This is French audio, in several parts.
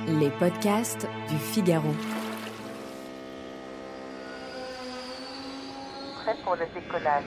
Les podcasts du Figaro. Prêt pour le décollage.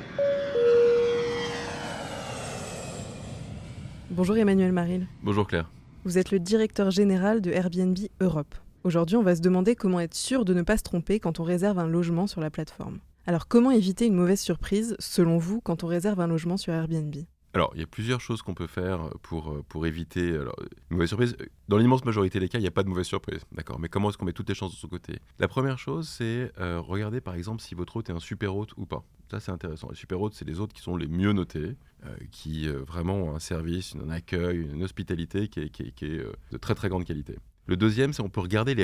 Bonjour Emmanuel Maril. Bonjour Claire. Vous êtes le directeur général de Airbnb Europe. Aujourd'hui, on va se demander comment être sûr de ne pas se tromper quand on réserve un logement sur la plateforme. Alors, comment éviter une mauvaise surprise, selon vous, quand on réserve un logement sur Airbnb ? Alors, il y a plusieurs choses qu'on peut faire pour éviter une mauvaise surprise. Dans l'immense majorité des cas, il n'y a pas de mauvaise surprise, d'accord. Mais comment est-ce qu'on met toutes les chances de son côté ? La première chose, c'est regarder par exemple si votre hôte est un super hôte ou pas. Ça, c'est intéressant. Les super hôtes, c'est les hôtes qui sont les mieux notés, qui vraiment ont un service, un accueil, une hospitalité qui est de très très grande qualité. Le deuxième, c'est faut regarder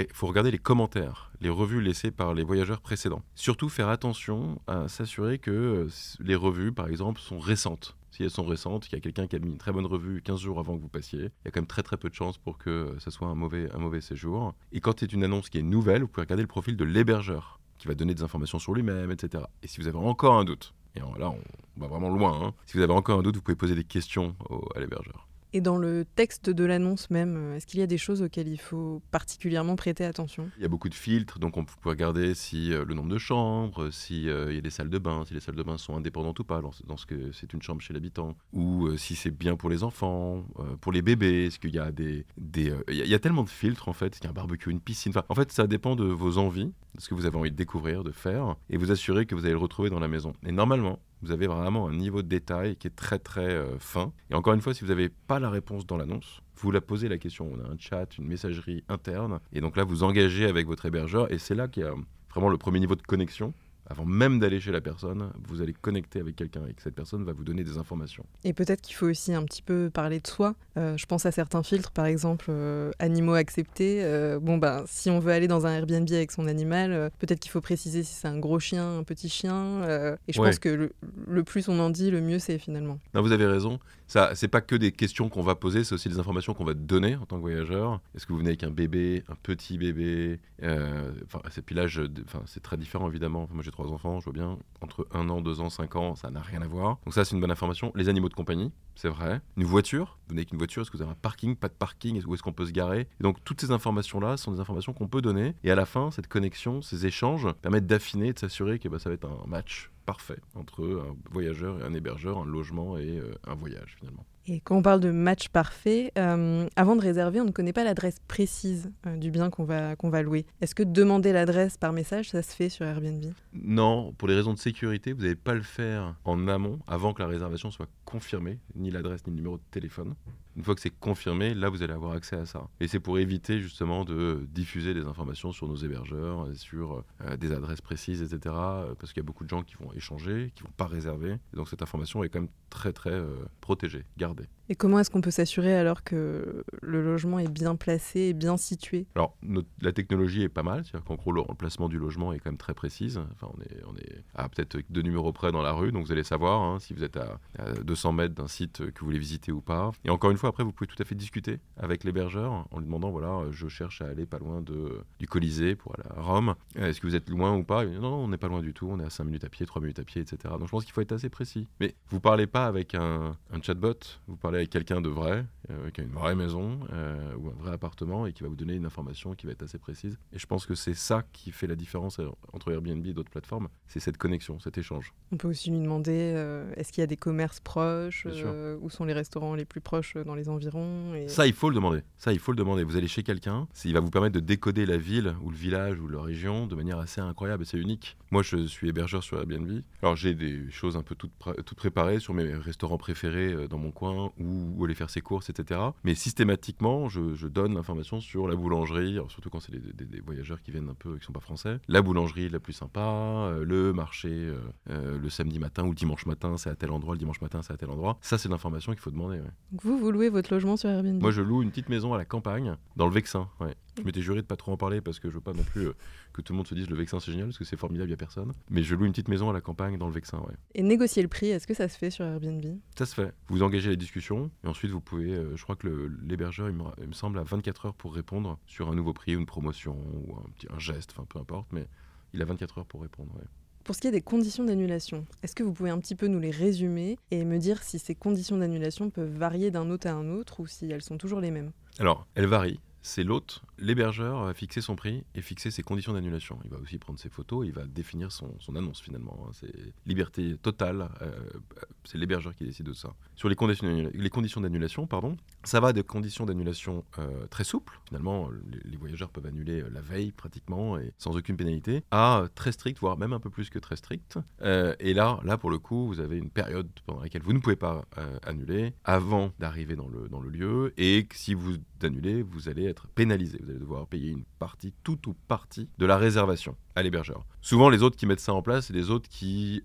les commentaires, les revues laissées par les voyageurs précédents. Surtout faire attention à s'assurer que les revues, par exemple, sont récentes. Si elles sont récentes, qu'il y a quelqu'un qui a mis une très bonne revue 15 jours avant que vous passiez, il y a quand même très très peu de chances pour que ça soit un mauvais séjour. Et quand c'est une annonce qui est nouvelle, vous pouvez regarder le profil de l'hébergeur, qui va donner des informations sur lui-même, etc. Et si vous avez encore un doute, et là on va vraiment loin, si vous avez encore un doute, vous pouvez poser des questions à l'hébergeur. Et dans le texte de l'annonce même, est-ce qu'il y a des choses auxquelles il faut particulièrement prêter attention ? Il y a beaucoup de filtres, donc on peut regarder si le nombre de chambres, si il y a des salles de bain, si les salles de bain sont indépendantes ou pas, dans ce que c'est une chambre chez l'habitant, ou si c'est bien pour les enfants, pour les bébés, est-ce qu'il y a il y a tellement de filtres en fait, il y a un barbecue, une piscine, enfin, en fait ça dépend de vos envies, de ce que vous avez envie de découvrir, de faire, et vous assurer que vous allez le retrouver dans la maison. Et normalement, vous avez vraiment un niveau de détail qui est très très fin. Et encore une fois, si vous n'avez pas la réponse dans l'annonce, vous la posez la question. On a un chat, une messagerie interne. Et donc là, vous engagez avec votre hébergeur. Et c'est là qu'il y a vraiment le premier niveau de connexion. Avant même d'aller chez la personne, vous allez connecter avec quelqu'un et que cette personne va vous donner des informations. Et peut-être qu'il faut aussi un petit peu parler de soi. Je pense à certains filtres, par exemple animaux acceptés. Si on veut aller dans un Airbnb avec son animal, peut-être qu'il faut préciser si c'est un gros chien, un petit chien. Et je pense que le plus on en dit, le mieux c'est finalement. Non, vous avez raison. Ça, c'est pas que des questions qu'on va poser, c'est aussi des informations qu'on va donner en tant que voyageur. Est-ce que vous venez avec un bébé, un petit bébé puis là, c'est très différent évidemment. Moi, j'ai 3 enfants, je vois bien. Entre 1 an, 2 ans, 5 ans, ça n'a rien à voir. Donc ça, c'est une bonne information. Les animaux de compagnie, c'est vrai. Une voiture, vous venez avec une voiture, est-ce que vous avez un parking, pas de parking, où est-ce qu'on peut se garer ? Et donc toutes ces informations-là sont des informations qu'on peut donner. Et à la fin, cette connexion, ces échanges permettent d'affiner et de s'assurer que ça va être un match parfait entre un voyageur et un hébergeur, un logement et un voyage finalement. Et quand on parle de match parfait, avant de réserver, on ne connaît pas l'adresse précise du bien qu'on va louer. Est-ce que demander l'adresse par message, ça se fait sur Airbnb ? Non, pour des raisons de sécurité, vous n'allez pas le faire en amont, avant que la réservation soit confirmée, ni l'adresse ni le numéro de téléphone. Une fois que c'est confirmé, là, vous allez avoir accès à ça. Et c'est pour éviter justement de diffuser des informations sur nos hébergeurs, sur des adresses précises, etc. Parce qu'il y a beaucoup de gens qui vont échanger, qui ne vont pas réserver. Et donc cette information est quand même très, très protégée, gardée. Et comment est-ce qu'on peut s'assurer alors que le logement est bien placé et bien situé ? Alors, la technologie est pas mal, c'est-à-dire qu'en gros, le placement du logement est quand même très précise. Enfin, on est à peut-être 2 numéros près dans la rue, donc vous allez savoir si vous êtes à 200 mètres d'un site que vous voulez visiter ou pas. Et encore une fois, après, vous pouvez tout à fait discuter avec l'hébergeur en lui demandant, voilà, je cherche à aller pas loin du Colisée pour aller à Rome. Est-ce que vous êtes loin ou pas ? Non, on n'est pas loin du tout, on est à 5 minutes à pied, 3 minutes à pied, etc. Donc je pense qu'il faut être assez précis. Mais vous parlez pas avec un chatbot, vous parlez avec quelqu'un de vrai, qui a une vraie maison ou un vrai appartement et qui va vous donner une information qui va être assez précise. Et je pense que c'est ça qui fait la différence entre Airbnb et d'autres plateformes, c'est cette connexion, cet échange. On peut aussi lui demander est-ce qu'il y a des commerces proches, où sont les restaurants les plus proches dans les environs et... Ça, il faut le demander. Vous allez chez quelqu'un, il va vous permettre de décoder la ville ou le village ou la région de manière assez incroyable et c'est unique. Moi, je suis hébergeur sur Airbnb. Alors, j'ai des choses un peu toutes préparées sur mes restaurants préférés dans mon coin où aller faire ses courses, etc. Mais systématiquement, je donne l'information sur la boulangerie, alors surtout quand c'est des voyageurs qui viennent un peu, qui sont pas français. La boulangerie la plus sympa, le marché le samedi matin ou le dimanche matin, c'est à tel endroit, le dimanche matin, c'est à tel endroit. Ça, c'est l'information qu'il faut demander. Ouais. Donc vous louez votre logement sur Airbnb ? Moi, je loue une petite maison à la campagne, dans le Vexin. Ouais. Je m'étais juré de pas trop en parler parce que je veux pas non plus que tout le monde se dise le Vexin c'est génial parce que c'est formidable, il y a personne. Mais je loue une petite maison à la campagne dans le Vexin, ouais. Et négocier le prix, est-ce que ça se fait sur Airbnb ? Ça se fait. Vous engagez les discussions et ensuite vous pouvez, je crois que l'hébergeur, il me semble, a 24 heures pour répondre sur un nouveau prix, une promotion ou un geste, enfin peu importe, mais il a 24 heures pour répondre, ouais. Pour ce qui est des conditions d'annulation, est-ce que vous pouvez un petit peu nous les résumer et me dire si ces conditions d'annulation peuvent varier d'un hôte à un autre ou si elles sont toujours les mêmes ? Alors, elles varient. c'est l'hôte, l'hébergeur va fixer son prix et fixer ses conditions d'annulation. Il va aussi prendre ses photos, il va définir son annonce finalement. C'est liberté totale, c'est l'hébergeur qui décide de ça. Sur les conditions d'annulation, ça va de conditions d'annulation très souples, finalement les voyageurs peuvent annuler la veille pratiquement et sans aucune pénalité, à très strict, voire même un peu plus que très strict. Et là pour le coup, vous avez une période pendant laquelle vous ne pouvez pas annuler avant d'arriver dans le lieu, et si vous annulez, vous allez être pénalisé. Vous allez devoir payer une partie, toute ou partie de la réservation à l'hébergeur. Souvent, les autres qui mettent ça en place, c'est des autres qui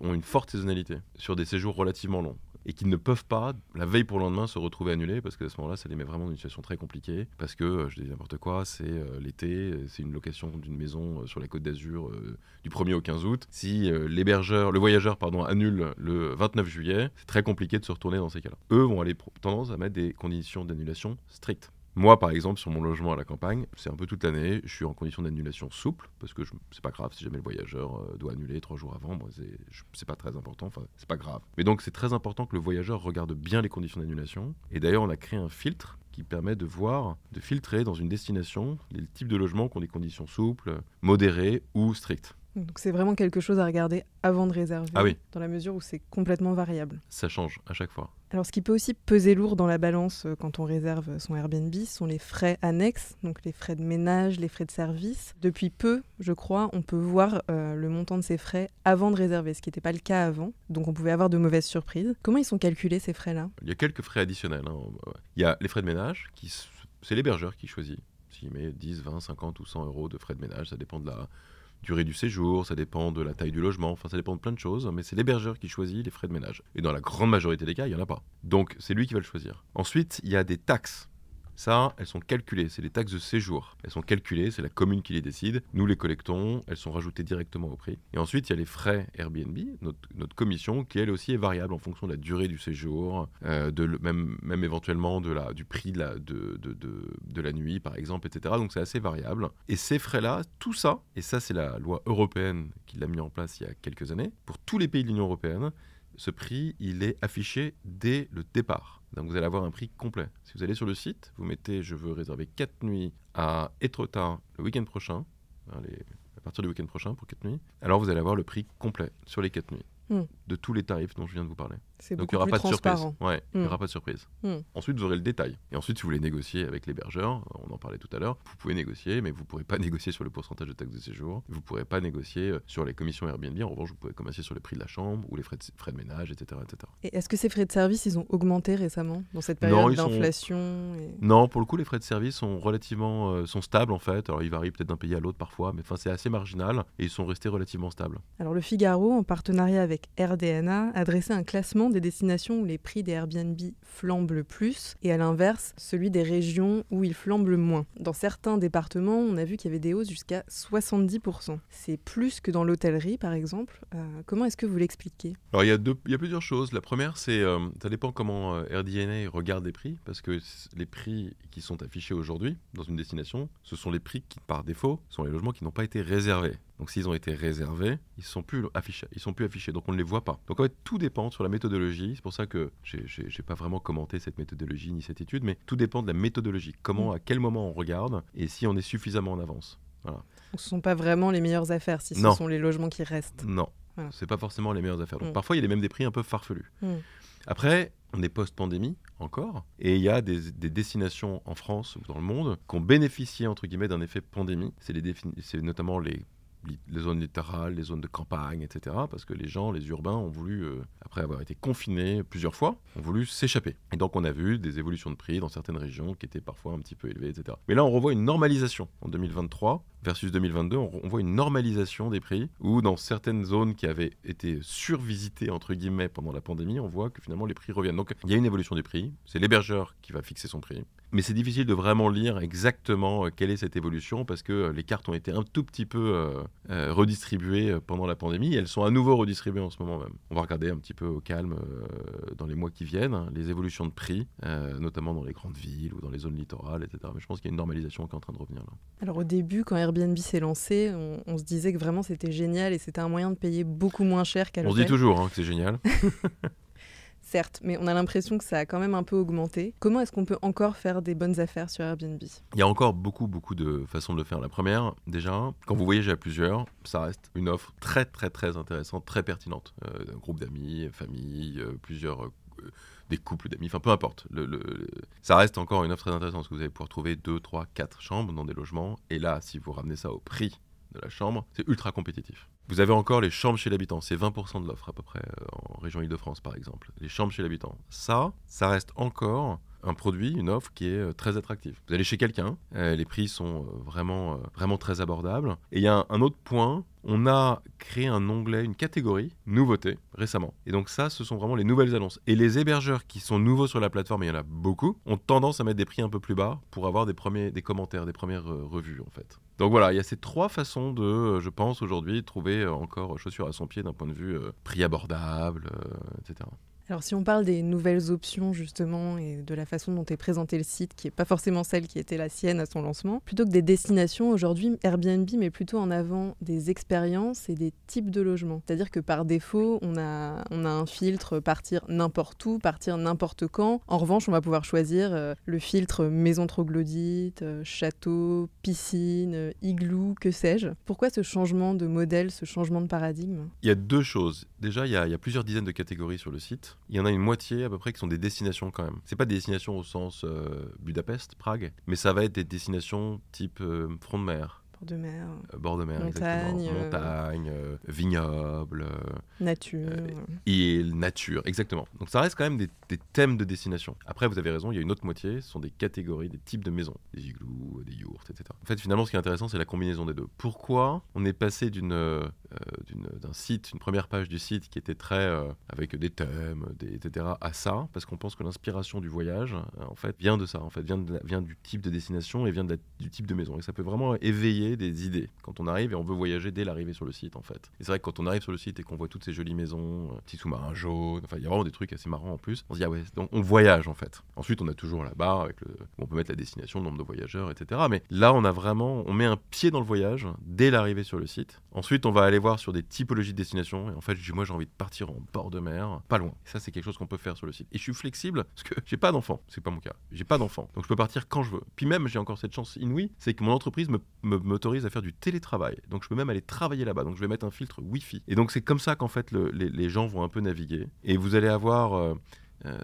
ont une forte saisonnalité sur des séjours relativement longs et qui ne peuvent pas, la veille pour le lendemain, se retrouver annulés, parce qu'à ce moment-là, ça les met vraiment dans une situation très compliquée, parce que, je dis n'importe quoi, c'est l'été, c'est une location d'une maison sur la Côte d'Azur du 1er au 15 août. Si le voyageur annule le 29 juillet, c'est très compliqué de se retourner dans ces cas-là. Eux vont aller tendance à mettre des conditions d'annulation strictes. Moi, par exemple, sur mon logement à la campagne, c'est un peu toute l'année, je suis en condition d'annulation souple, parce que c'est pas grave si jamais le voyageur doit annuler 3 jours avant, moi, c'est pas très important, enfin, c'est pas grave. Mais donc, c'est très important que le voyageur regarde bien les conditions d'annulation. Et d'ailleurs, on a créé un filtre qui permet de filtrer dans une destination les types de logements qui ont des conditions souples, modérées ou strictes. Donc c'est vraiment quelque chose à regarder avant de réserver, dans la mesure où c'est complètement variable. Ça change à chaque fois. Alors ce qui peut aussi peser lourd dans la balance quand on réserve son Airbnb sont les frais annexes, donc les frais de ménage, les frais de service. Depuis peu, je crois, on peut voir le montant de ces frais avant de réserver, ce qui n'était pas le cas avant. Donc on pouvait avoir de mauvaises surprises. Comment ils sont calculés ces frais-là ? Il y a quelques frais additionnels. Il y a les frais de ménage, c'est l'hébergeur qui choisit. S'il met 10, 20, 50 ou 100 euros de frais de ménage, ça dépend de la durée du séjour, ça dépend de la taille du logement, enfin ça dépend de plein de choses, mais c'est l'hébergeur qui choisit les frais de ménage. Et dans la grande majorité des cas, il n'y en a pas. Donc c'est lui qui va le choisir. Ensuite, il y a des taxes. Ça, elles sont calculées, c'est les taxes de séjour. Elles sont calculées, c'est la commune qui les décide. Nous les collectons, elles sont rajoutées directement au prix. Et ensuite, il y a les frais Airbnb, notre commission, qui elle aussi est variable en fonction de la durée du séjour, même éventuellement du prix de la nuit, par exemple, etc. Donc c'est assez variable. Et ces frais-là, tout ça, et ça c'est la loi européenne qui l'a mis en place il y a quelques années, pour tous les pays de l'Union européenne, ce prix, il est affiché dès le départ. Donc vous allez avoir un prix complet. Si vous allez sur le site, vous mettez « Je veux réserver 4 nuits à Etretat le week-end prochain », à partir du week-end prochain pour 4 nuits, alors vous allez avoir le prix complet sur les 4 nuits. De tous les tarifs dont je viens de vous parler. C'est donc beaucoup il n'y aura plus pas de surprise. transparent. Il n'y aura pas de surprise. Ensuite, vous aurez le détail. Et ensuite, si vous voulez négocier avec l'hébergeur, on en parlait tout à l'heure, vous pouvez négocier, mais vous ne pourrez pas négocier sur le pourcentage de taxes de séjour. Vous ne pourrez pas négocier sur les commissions Airbnb. En revanche, vous pouvez commencer sur le prix de la chambre ou les frais de ménage, etc., etc. Et est-ce que ces frais de service, ils ont augmenté récemment dans cette période d'inflation Non, pour le coup, les frais de service sont relativement sont stables en fait. Alors, ils varient peut-être d'un pays à l'autre parfois, mais c'est assez marginal et ils sont restés relativement stables. Alors, le Figaro, en partenariat avec RDNA, a dressé un classement des destinations où les prix des Airbnb flambent le plus et à l'inverse, celui des régions où ils flambent le moins. Dans certains départements, on a vu qu'il y avait des hausses jusqu'à 70%. C'est plus que dans l'hôtellerie, par exemple. Comment est-ce que vous l'expliquez ? Alors, il y a plusieurs choses. La première, c'est ça dépend comment RDNA regarde les prix, parce que les prix qui sont affichés aujourd'hui dans une destination, ce sont les prix qui, par défaut, sont les logements qui n'ont pas été réservés. Donc s'ils ont été réservés, ils ne sont plus affichés, donc on ne les voit pas. Donc en fait, tout dépend sur la méthodologie. C'est pour ça que je n'ai pas vraiment commenté cette méthodologie ni cette étude, mais tout dépend de la méthodologie. À quel moment on regarde et si on est suffisamment en avance. Voilà. Donc ce ne sont pas vraiment les meilleures affaires si ce sont les logements qui restent. Non, voilà. Ce n'est pas forcément les meilleures affaires. Donc parfois, il y a même des prix un peu farfelus. Après, on est post-pandémie encore, et il y a des destinations en France ou dans le monde qui ont bénéficié, entre guillemets, d'un effet pandémie. C'est notamment les zones littorales, les zones de campagne, etc. Parce que les urbains ont voulu, après avoir été confinés plusieurs fois, ont voulu s'échapper. Et donc on a vu des évolutions de prix dans certaines régions qui étaient parfois un petit peu élevées, etc. Mais là on revoit une normalisation en 2023 versus 2022. On voit une normalisation des prix où dans certaines zones qui avaient été survisitées, entre guillemets, pendant la pandémie, on voit que finalement les prix reviennent. Donc il y a une évolution des prix, c'est l'hébergeur qui va fixer son prix. Mais c'est difficile de vraiment lire exactement quelle est cette évolution parce que les cartes ont été un tout petit peu redistribuées pendant la pandémie et elles sont à nouveau redistribuées en ce moment même. On va regarder un petit peu au calme dans les mois qui viennent les évolutions de prix, notamment dans les grandes villes ou dans les zones littorales, etc. Mais je pense qu'il y a une normalisation qui est en train de revenir là. Alors au début, quand Airbnb s'est lancé, on se disait que vraiment c'était génial et c'était un moyen de payer beaucoup moins cher qu'à l'hôtel. On se dit toujours que c'est génial. Certes, mais on a l'impression que ça a quand même un peu augmenté. Comment est-ce qu'on peut encore faire des bonnes affaires sur Airbnb ? Il y a encore beaucoup de façons de le faire. La première, déjà, quand vous voyagez à plusieurs, ça reste une offre très très très intéressante, très pertinente. Un groupe d'amis, famille, plusieurs... des couples d'amis, enfin peu importe. Ça reste encore une offre très intéressante parce que vous allez pouvoir trouver 2, 3, 4 chambres dans des logements. Et là, si vous ramenez ça au prix de la chambre, c'est ultra compétitif. Vous avez encore les chambres chez l'habitant, c'est 20% de l'offre à peu près en région Île-de-France par exemple. Les chambres chez l'habitant, ça reste encore un produit, une offre qui est très attractive. Vous allez chez quelqu'un, les prix sont vraiment très abordables. Et il y a un autre point, on a créé un onglet, une catégorie, nouveautés, récemment. Et donc ça, ce sont vraiment les nouvelles annonces. Et les hébergeurs qui sont nouveaux sur la plateforme, et il y en a beaucoup, ont tendance à mettre des prix un peu plus bas pour avoir des commentaires, des premières revues en fait. Donc voilà, il y a ces 3 façons de, je pense aujourd'hui, trouver encore chaussures à son pied d'un point de vue prix abordable, etc. Alors si on parle des nouvelles options justement et de la façon dont est présenté le site, qui n'est pas forcément celle qui était la sienne à son lancement, plutôt que des destinations, aujourd'hui Airbnb met plutôt en avant des expériences et des types de logements. C'est-à-dire que par défaut, on a un filtre partir n'importe où, partir n'importe quand. En revanche, on va pouvoir choisir le filtre maison troglodyte, château, piscine, igloo, que sais-je. Pourquoi ce changement de modèle, ce changement de paradigme ? Il y a 2 choses. Déjà, il y a plusieurs dizaines de catégories sur le site. Il y en a une moitié à peu près qui sont des destinations quand même. C'est pas des destinations au sens Budapest, Prague, mais ça va être des destinations type front de mer. Bord de mer, montagne, exactement. Montagne, vignoble, nature. Île, nature, exactement. Donc ça reste quand même des thèmes de destination. Après, vous avez raison, il y a une autre moitié, ce sont des catégories, des types de maisons. Des igloos, des yourtes, etc. En fait, finalement, ce qui est intéressant, c'est la combinaison des deux. Pourquoi on est passé d'un site, une première page du site qui était très avec des thèmes, etc. à ça, parce qu'on pense que l'inspiration du voyage, en fait, vient de ça, en fait, vient du type de destination et vient du type de maison. Et ça peut vraiment éveiller des idées quand on arrive et on veut voyager dès l'arrivée sur le site, en fait. Et c'est vrai que quand on arrive sur le site et qu'on voit toutes ces jolies maisons, petits sous-marins jaunes, enfin, il y a vraiment des trucs assez marrants en plus. On se dit, ah ouais, donc on voyage, en fait. Ensuite, on a toujours la barre où on peut mettre la destination, le nombre de voyageurs, etc. Mais là, on met un pied dans le voyage dès l'arrivée sur le site. Ensuite, on va aller voir sur des typologies de destinations. Et en fait, moi, j'ai envie de partir en bord de mer, pas loin. Et ça, c'est quelque chose qu'on peut faire sur le site. Et je suis flexible parce que j'ai pas d'enfant. C'est pas mon cas. J'ai pas d'enfant. Donc, je peux partir quand je veux. Puis même, j'ai encore cette chance inouïe, c'est que mon entreprise m'autorise à faire du télétravail. Donc, je peux même aller travailler là-bas. Donc, je vais mettre un filtre Wi-Fi. Et donc, c'est comme ça qu'en fait, les gens vont un peu naviguer. Et vous allez avoir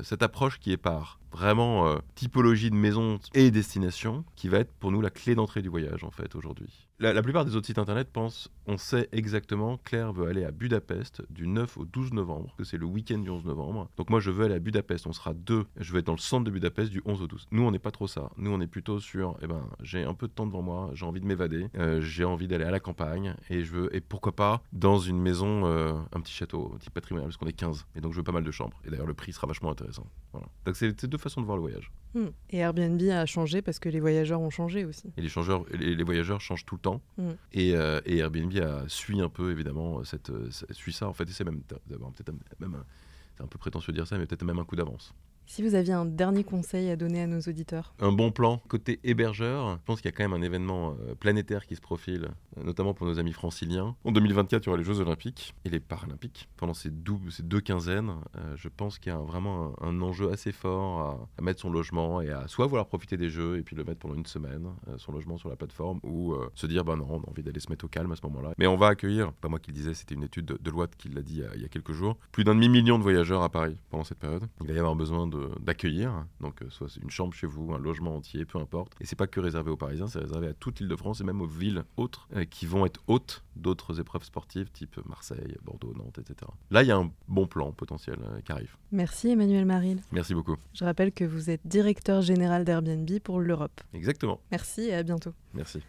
cette approche qui est par vraiment typologie de maison et destination, qui va être pour nous la clé d'entrée du voyage en fait aujourd'hui. La plupart des autres sites internet pensent, on sait exactement, Claire veut aller à Budapest du 9 au 12 novembre, que c'est le week-end du 11 novembre. Donc moi je veux aller à Budapest, on sera 2, je vais être dans le centre de Budapest du 11 au 12. Nous on n'est pas trop ça, nous on est plutôt sur, j'ai un peu de temps devant moi, j'ai envie de m'évader, j'ai envie d'aller à la campagne, et pourquoi pas dans une maison, un petit château, un petit patrimonial, parce qu'on est 15, et donc je veux pas mal de chambres, et d'ailleurs le prix sera vachement intéressant. Voilà. Donc c'est 2 façons de voir le voyage. Et Airbnb a changé parce que les voyageurs ont changé aussi. Et les voyageurs changent tout le temps. Et Airbnb suit un peu, évidemment, suit ça. En fait, et c'est même, c'est un peu prétentieux de dire ça, mais peut-être même un coup d'avance. Si vous aviez un dernier conseil à donner à nos auditeurs ? Un bon plan côté hébergeur. Je pense qu'il y a quand même un événement planétaire qui se profile, notamment pour nos amis franciliens. En 2024, il y aura les Jeux Olympiques et les Paralympiques. Pendant ces 2 quinzaines, je pense qu'il y a vraiment un enjeu assez fort à mettre son logement et à soit vouloir profiter des Jeux et puis le mettre pendant une semaine, son logement sur la plateforme, ou se dire, non, on a envie d'aller se mettre au calme à ce moment-là. Mais on va accueillir, pas moi qui le disais, c'était une étude de Deloitte qui l'a dit il y a quelques jours, plus d'1,5 million de voyageurs à Paris pendant cette période. Il va y avoir besoin d'accueillir, donc soit une chambre chez vous, un logement entier, peu importe. Et c'est pas que réservé aux Parisiens, c'est réservé à toute l'Île-de-France et même aux villes autres qui vont être hôtes d'autres épreuves sportives type Marseille, Bordeaux, Nantes, etc. Là, il y a un bon plan potentiel qui arrive. Merci Emmanuel Maril. Merci beaucoup. Je rappelle que vous êtes directeur général d'Airbnb pour l'Europe. Exactement. Merci et à bientôt. Merci.